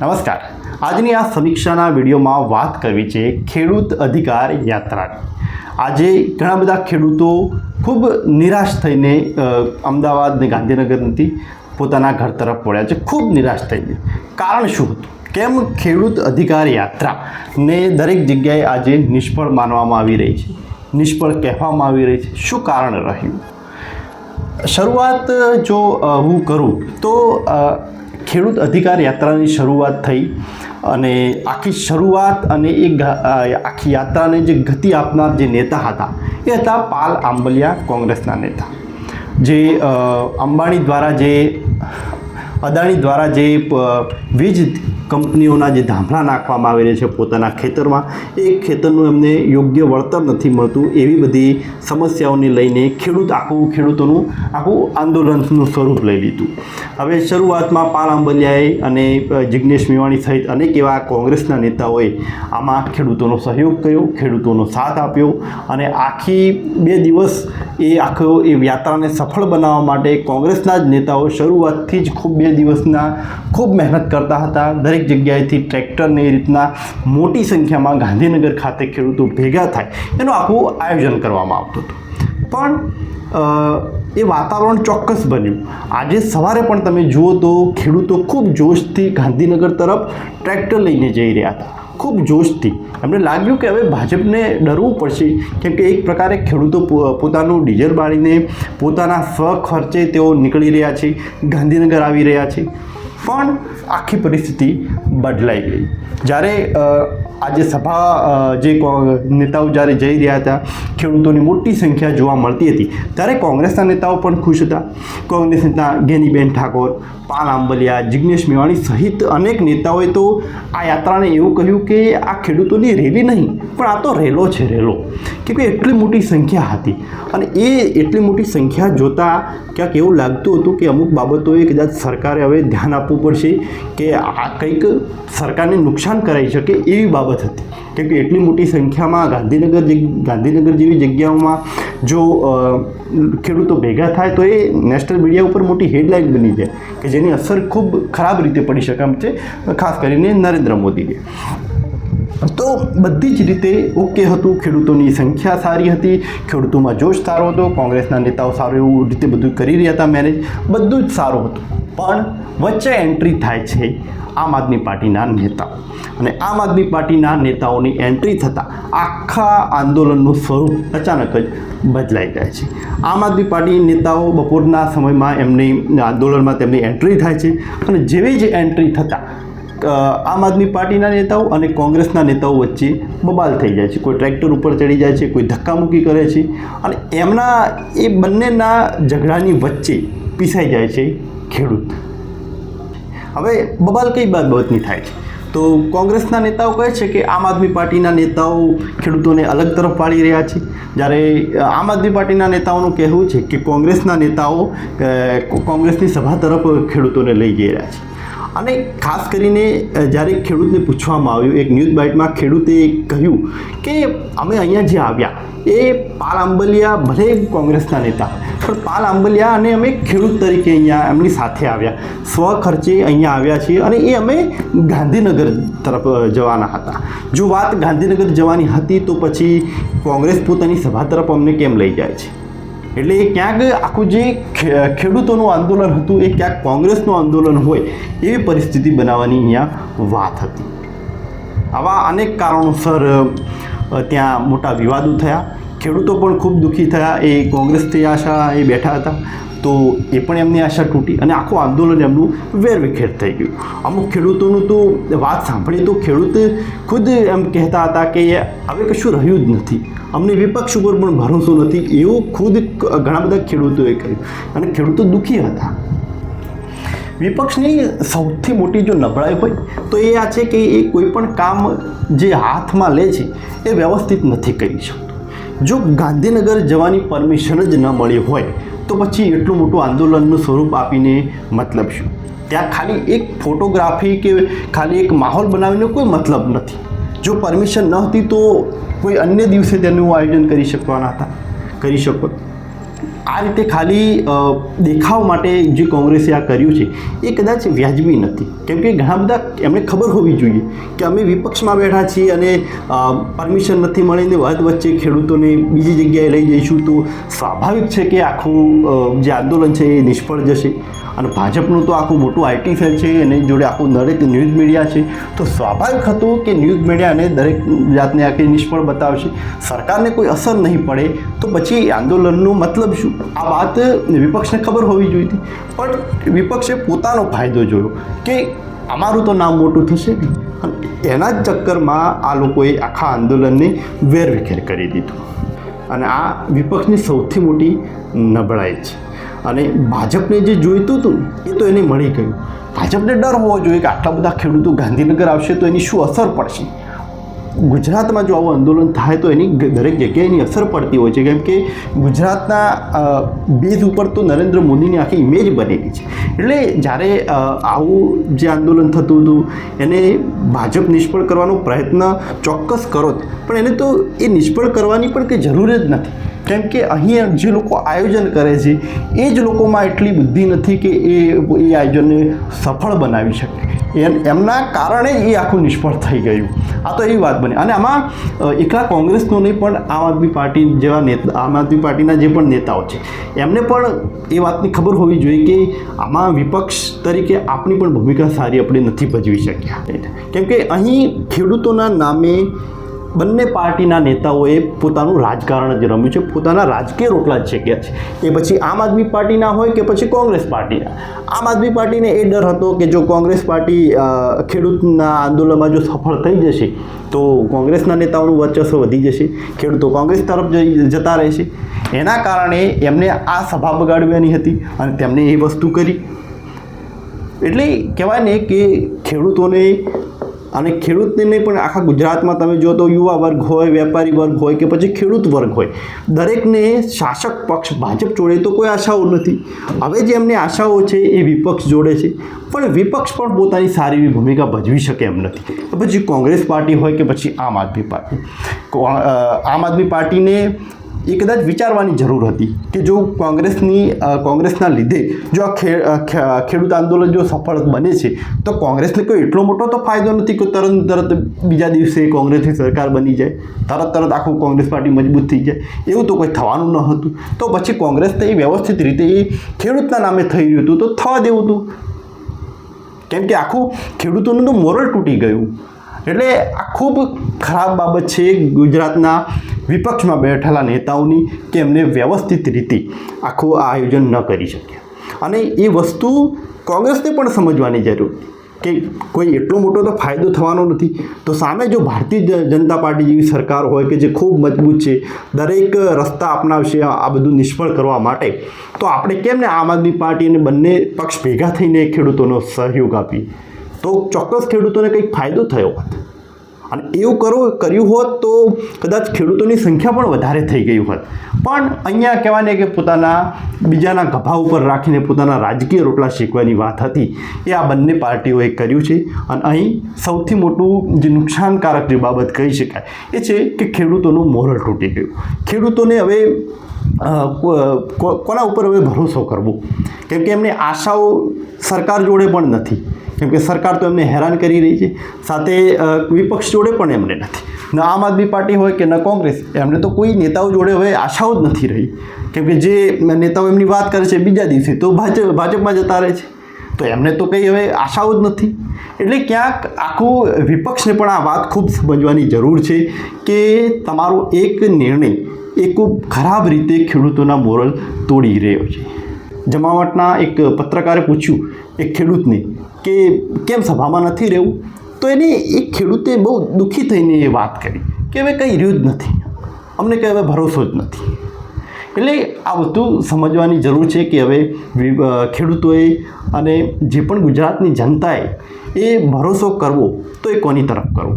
નમસ્કાર. આજની આ સમીક્ષાના વિડીયોમાં વાત કરવી છે ખેડૂત અધિકાર યાત્રાની. આજે ઘણા બધા ખેડૂતો ખૂબ નિરાશ થઈને અમદાવાદ ને ગાંધીનગરથી પોતાના ઘર તરફ વળ્યા છે. ખૂબ નિરાશ થઈને. કારણ શું હતું? કેમ ખેડૂત અધિકાર યાત્રાને દરેક જગ્યાએ આજે નિષ્ફળ માનવામાં આવી રહી છે, નિષ્ફળ કહેવામાં આવી રહી છે? શું કારણ રહ્યું? શરૂઆત જો હું કરું તો ખેડૂત અધિકાર યાત્રાની શરૂઆત થઈ અને આખી શરૂઆત અને આખી યાત્રાને જે ગતિ આપનાર જે નેતા હતા એ હતા પાલ આંબલિયા, કોંગ્રેસના નેતા. જે અંબાણી દ્વારા અદાણી દ્વારા જે વીજ કંપનીઓના જે ધામણા નાખવામાં આવી રહ્યા છે પોતાના ખેતરમાં, એ ખેતરનું એમને યોગ્ય વળતર નથી મળતું, એવી બધી સમસ્યાઓને લઈને ખેડૂતોનું આખું આંદોલનનું સ્વરૂપ લઈ લીધું. હવે શરૂઆતમાં પાલ આંબલિયાએ અને જિગ્નેશ મેવાણી સહિત અનેક એવા કોંગ્રેસના નેતાઓએ આમાં ખેડૂતોનો સહયોગ કર્યો, ખેડૂતોનો સાથ આપ્યો અને આખી 2 દિવસ એ યાત્રાને સફળ બનાવવા માટે કોંગ્રેસના જ નેતાઓ શરૂઆતથી જ 2 દિવસના ખૂબ મહેનત કરતા હતા. દરેક જગ્યાએથી ટ્રેક્ટરને એ રીતના મોટી સંખ્યામાં ગાંધીનગર ખાતે ખેડૂતો ભેગા થાય એનું આખું આયોજન કરવામાં આવતું હતું. પણ એ વાતાવરણ ચોક્કસ બન્યું. આજે સવારે પણ તમે જુઓ તો ખેડૂતો ખૂબ જોશથી ગાંધીનગર તરફ ટ્રેક્ટર લઈને જઈ રહ્યા હતા, ખૂબ જોશથી. એમને લાગ્યું કે હવે ભાજપને ડરવું પડશે, કેમ કે એક પ્રકારે ખેડૂતો પોતાનું ડીઝલ બાળીને પોતાના સ્વખર્ચે તેઓ નીકળી રહ્યા છે, ગાંધીનગર આવી રહ્યા છે. પણ આખી પરિસ્થિતિ બદલાઈ ગઈ. જ્યારે આજે સભા જે નેતાઓ જ્યારે જઈ રહ્યા હતા, ખેડૂતોની મોટી સંખ્યા જોવા મળતી હતી, ત્યારે કોંગ્રેસના નેતાઓ પણ ખુશ હતા. કોંગ્રેસ નેતા ગેનીબેન ઠાકોર, પાલ આંબલિયા, જિગ્નેશ મેવાણી સહિત અનેક નેતાઓએ તો આ યાત્રાને એવું કહ્યું કે આ ખેડૂતોની રેલી નહીં, પણ આ તો રેલો છે, રેલો. કેમ કે એટલી મોટી સંખ્યા હતી અને એ એટલી મોટી સંખ્યા જોતાં ક્યાંક એવું લાગતું હતું કે અમુક બાબતોએ કદાચ સરકારે હવે ધ્યાન આપવું પડશે કે આ કંઈક સરકારને નુકસાન કરાવી શકે એવી બાબત હતી. કેમ કે એટલી મોટી સંખ્યામાં ગાંધીનગર જેવી જગ્યાઓમાં જો ખેડૂતો ભેગા થાય તો એ નેશનલ મીડિયા ઉપર મોટી હેડલાઇન બની જાય કે જેની અસર ખૂબ ખરાબ રીતે પડી શકે એમ છે, ખાસ કરીને નરેન્દ્ર મોદીને. તો બધી જ રીતે ઓકે હતું. ખેડૂતોની સંખ્યા સારી હતી, ખેડૂતોમાં જોશ સારો હતો, કોંગ્રેસના નેતાઓ સારું એવું રીતે બધું કરી રહ્યા હતા, મેનેજ બધું જ સારું હતું. પણ વચ્ચે એન્ટ્રી થાય છે આમ આદમી પાર્ટીના નેતાઓ, અને આમ આદમી પાર્ટીના નેતાઓની એન્ટ્રી થતાં આખા આંદોલનનું સ્વરૂપ અચાનક જ બદલાઈ જાય છે. આમ આદમી પાર્ટી નેતાઓ બપોરના સમયમાં એમની આંદોલનમાં તેમની એન્ટ્રી થાય છે અને જેવી જ એન્ટ્રી થતાં આમ આદમી પાર્ટીના નેતાઓ અને કોંગ્રેસના નેતાઓ વચ્ચે બબાલ થઈ જાય છે. કોઈ ટ્રેક્ટર ઉપર ચડી જાય છે, કોઈ ધક્કામુક્કી કરે છે અને એમના એ બંનેના ઝઘડાની વચ્ચે પીસાઈ જાય છે ખેડૂત. હવે બબાલ કઈ બાબતની થાય છે? તો કોંગ્રેસના નેતાઓ કહે છે કે આમ આદમી પાર્ટીના નેતાઓ ખેડૂતોને અલગ તરફ વાળી રહ્યા છે, જ્યારે આમ આદમી પાર્ટીના નેતાઓનું કહેવું છે કે કોંગ્રેસના નેતાઓ કોંગ્રેસની સભા તરફ ખેડૂતોને લઈ જઈ રહ્યા છે. અને ખાસ કરીને જ્યારે ખેડૂતને પૂછવામાં આવ્યું, એક ન્યૂઝ બાઇટમાં ખેડૂતે કહ્યું કે અમે અહીંયા જે આવ્યા એ પાલ આંબલિયા ભલે કોંગ્રેસના નેતા, પણ પાલ આંબલિયા અને અમે ખેડૂત તરીકે અહીંયા એમની સાથે આવ્યા, સ્વખર્ચે અહીંયા આવ્યા છીએ અને એ અમે ગાંધીનગર તરફ જવાના હતા. જો વાત ગાંધીનગર જવાની હતી તો પછી કોંગ્રેસ પોતાની સભા તરફ અમને કેમ લઈ જાય છે? એટલે ક્યાંક આખું જે ખેડૂતોનું આંદોલન હતું એ ક્યાંક કોંગ્રેસનું આંદોલન હોય એવી પરિસ્થિતિ બનાવવાની અહીંયા વાત હતી. આવા અનેક કારણોસર ત્યાં મોટા વિવાદો થયા, ખેડૂતો પણ ખૂબ દુઃખી થયા. એ કોંગ્રેસથી આશા એ બેઠા હતા તો એ પણ એમની આશા તૂટી અને આખું આંદોલન એમનું વેરવિખેર થઈ ગયું. અમુક ખેડૂતોનું તો વાત સાંભળીએ તો ખેડૂત ખુદ એમ કહેતા હતા કે હવે કશું રહ્યું જ નથી, અમને વિપક્ષ ઉપર પણ ભરોસો નથી, એવું ખુદ ઘણા બધા ખેડૂતોએ કહ્યું અને ખેડૂતો દુઃખી હતા. વિપક્ષની સૌથી મોટી જો નબળાઈ હોય તો એ આ છે કે એ કોઈ પણ કામ જે હાથમાં લે છે એ વ્યવસ્થિત નથી કરી શકતું. જો ગાંધીનગર જવાની પરમિશન જ ન મળી હોય તો પછી એટલું મોટું આંદોલનનું સ્વરૂપ આપીને મતલબ શું? ત્યાં ખાલી એક ફોટોગ્રાફી કે ખાલી એક માહોલ બનાવીને કોઈ મતલબ નથી. જો પરમિશન ન હતી તો કોઈ અન્ય દિવસે તેનું આયોજન કરી શકો. આ રીતે ખાલી દેખાવ માટે જે કોંગ્રેસે આ કર્યું છે એ કદાચ વ્યાજબી નથી, કેમ કે ઘણા બધા એમને ખબર હોવી જોઈએ કે અમે વિપક્ષમાં બેઠા છીએ અને પરમિશન નથી મળીને વચ્ચે ખેડૂતોને બીજી જગ્યાએ લઈ જઈશું તો સ્વાભાવિક છે કે આખું જે આંદોલન છે એ નિષ્ફળ જશે. અને ભાજપનું તો આખું મોટું આઈટી સેલ છે, એની જોડે આખું દરેક ન્યૂઝ મીડિયા છે, તો સ્વાભાવિક હતું કે ન્યૂઝ મીડિયાને દરેક જાતને આખી નિષ્ફળ બતાવશે. સરકારને કોઈ અસર નહીં પડે તો પછી આંદોલનનો મતલબ શું? આ વાત વિપક્ષને ખબર હોવી જોઈતી, પણ વિપક્ષે પોતાનો ફાયદો જોયો કે અમારું તો નામ મોટું થશે, અને એના જ ચક્કરમાં આ લોકોએ આખા આંદોલનને વેરવિખેર કરી દીધું. અને આ વિપક્ષની સૌથી મોટી નબળાઈ છે. અને ભાજપને જે જોઈતું હતું એ તો એને મળી ગયું. ભાજપને ડર હોવો જોઈએ કે આટલા બધા ખેડૂતો ગાંધીનગર આવશે તો એની શું અસર પડશે. ગુજરાતમાં જો આવું આંદોલન થાય તો એની દરેક જગ્યાએ એની અસર પડતી હોય છે, કેમ કે ગુજરાતના બેઝ ઉપર તો નરેન્દ્ર મોદીની આખી ઇમેજ બનેલી છે. એટલે જ્યારે આવું જે આંદોલન થતું હતું એને ભાજપ નિષ્ફળ કરવાનો પ્રયત્ન ચોક્કસ કરો, પણ એને તો એ નિષ્ફળ કરવાની પણ કંઈ જરૂર જ નથી, કેમ કે અહીં જે લોકો આયોજન કરે છે એ જ લોકોમાં એટલી બુદ્ધિ નથી કે એ આયોજનને સફળ બનાવી શકે. એમના કારણે એ આખું નિષ્ફળ થઈ ગયું. આ તો એવી વાત બની. અને આમાં એકલા કોંગ્રેસનો નહીં, પણ આમ આદમી પાર્ટી જેવા નેતા, આમ આદમી પાર્ટીના જે પણ નેતાઓ છે એમને પણ એ વાતની ખબર હોવી જોઈએ કે આમાં વિપક્ષ તરીકે આપણી પણ ભૂમિકા સારી આપણે નથી ભજવી શક્યા, કેમ કે અહીં ખેડૂતોના નામે બંને પાર્ટીના નેતાઓએ પોતાનું રાજકારણ જ રમ્યું છે, પોતાના રાજકીય રોટલા જ શેક્યા છે. એ પછી આમ આદમી પાર્ટીના હોય કે પછી કોંગ્રેસ પાર્ટીના. આમ આદમી પાર્ટીને એ ડર હતો કે જો કોંગ્રેસ પાર્ટી ખેડૂતના આંદોલનમાં જો સફળ થઈ જશે તો કોંગ્રેસના નેતાઓનું વર્ચસ્વ વધી જશે, ખેડૂતો કોંગ્રેસ તરફ જતા રહેશે. એના કારણે એમને આ સભા બગાડવાની હતી અને તેમણે એ વસ્તુ કરી. એટલે કહેવાય ને કે ખેડૂતોને અને ખેડૂતને નહીં પણ આખા ગુજરાતમાં તમે જો તો યુવા વર્ગ હોય, વેપારી વર્ગ હોય કે પછી ખેડૂત વર્ગ હોય, દરેકને શાસક પક્ષ ભાજપ જોડે તો કોઈ આશાઓ નથી. હવે જે એમને આશાઓ છે એ વિપક્ષ જોડે છે, પણ વિપક્ષ પણ પોતાની સારી એવી ભૂમિકા ભજવી શકે એમ નથી. પછી કોંગ્રેસ પાર્ટી હોય કે પછી આમ આદમી પાર્ટી. આમ આદમી પાર્ટીને એ કદાચ વિચારવાની જરૂર હતી કે જો કોંગ્રેસના લીધે જો આ ખેડૂત આંદોલન જો સફળ બને છે તો કોંગ્રેસને કોઈ એટલો મોટો તો ફાયદો નથી કે તરત બીજા દિવસે કોંગ્રેસની સરકાર બની જાય, તરત આખું કોંગ્રેસ પાર્ટી મજબૂત થઈ જાય, એવું તો કોઈ થવાનું ન હતું. તો પછી કોંગ્રેસને એ વ્યવસ્થિત રીતે એ ખેડૂતના નામે થઈ રહ્યું હતું તો થવા દેવું હતું, કેમ કે આખું ખેડૂતોનું તો મોરલ તૂટી ગયું. એટલે આ ખૂબ ખરાબ બાબત છે ગુજરાતના વિપક્ષમાં બેઠેલા નેતાઓની કે એમને વ્યવસ્થિત રીતે આખું આ આયોજન ન કરી શક્યા. અને એ વસ્તુ કોંગ્રેસને પણ સમજવાની જરૂર કે કોઈ એટલો મોટો તો ફાયદો થવાનો નથી. તો સામે જો ભારતીય જનતા પાર્ટી જેવી સરકાર હોય કે જે ખૂબ મજબૂત છે, દરેક રસ્તા અપનાવશે આ બધું નિષ્ફળ કરવા માટે, તો આપણે કેમ ને આમ આદમી પાર્ટી અને બંને પક્ષ ભેગા થઈને ખેડૂતોનો સહયોગ આપી તો ચોક્કસ ખેડૂતોને કંઈક ફાયદો થયો હોત. અને એવું કર્યું હોત તો કદાચ ખેડૂતોની સંખ્યા પણ વધારે થઈ ગઈ હોત. પણ અહીંયા કહેવાય કે પોતાના બીજાના ગભા ઉપર રાખીને પોતાના રાજકીય રોટલા શેકવાની વાત હતી એ આ બંને પાર્ટીઓએ કર્યું છે. અને અહીં સૌથી મોટું જે નુકસાનકારક જે બાબત કહી શકાય એ છે કે ખેડૂતોનું મોરલ તૂટી ગયું. ખેડૂતોને હવે કોના ઉપર હવે ભરોસો કરવો, કેમ કે એમને આશાઓ સરકાર જોડે પણ નથી, કેમ કે સરકાર તો એમને હેરાન કરી રહી છે, સાથે વિપક્ષ જોડે પણ એમને નથી. ન આમ આદમી પાર્ટી હોય કે ન કોંગ્રેસ, એમને તો કોઈ નેતાઓ જોડે હવે આશાઓ જ નથી રહી, કેમ કે જે નેતાઓ એમની વાત કરે છે બીજા દિવસે તો ભાજપમાં જતા રહે છે, તો એમને તો કંઈ હવે આશાઓ જ નથી. એટલે ક્યાંક આખું વિપક્ષને પણ આ વાત ખૂબ સમજવાની જરૂર છે કે તમારો એક નિર્ણય એ ખૂબ ખરાબ રીતે ખેડૂતોના મોરલ તોડી રહ્યો છે. જમાવટના એક પત્રકારે પૂછ્યું એક ખેડૂતને કે કેમ સભામાં નથી રહેવું, તો એને એક ખેડૂતે બહુ દુઃખી થઈને એ વાત કરી કે હવે કંઈ રહ્યું જ નથી, અમને કંઈ હવે ભરોસો જ નથી. એટલે આ બધું સમજવાની જરૂર છે કે હવે ખેડૂતોએ અને જે પણ ગુજરાતની જનતાએ એ ભરોસો કરવો તો એ કોની તરફ કરવો.